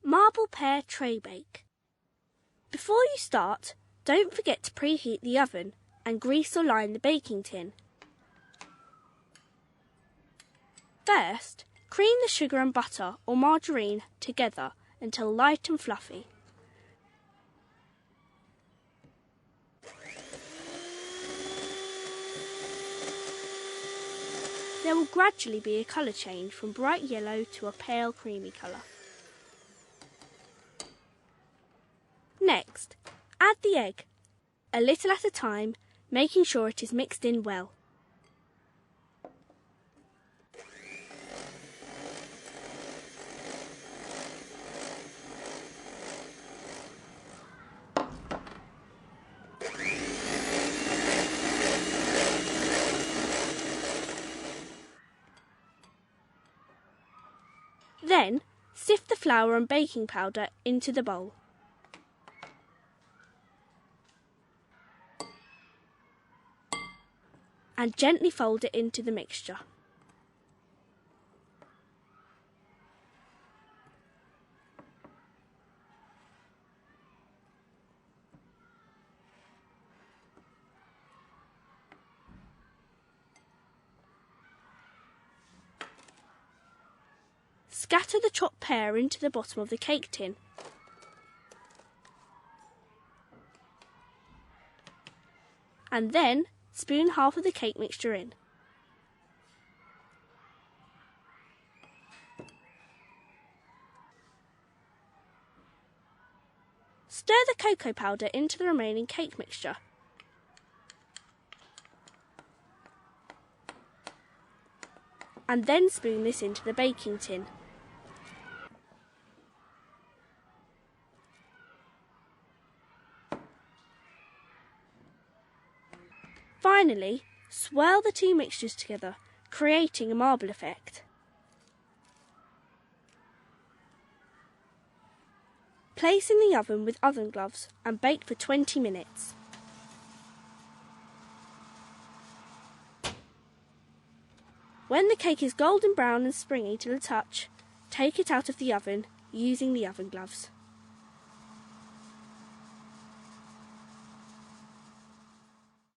Marble pear tray bake. Before you start, don't forget to preheat the oven and grease or line the baking tin. First, cream the sugar and butter or margarine together until light and fluffy. There will gradually be a colour change from bright yellow to a pale creamy colour. Next, add the egg, a little at a time, making sure it is mixed in well. Then, sift the flour and baking powder into the bowl. And gently fold it into the mixture. Scatter the chopped pear into the bottom of the cake tin. And then spoon half of the cake mixture in. Stir the cocoa powder into the remaining cake mixture. And then spoon this into the baking tin. Finally, swirl the two mixtures together, creating a marble effect. Place in the oven with oven gloves and bake for 20 minutes. When the cake is golden brown and springy to the touch, take it out of the oven using the oven gloves.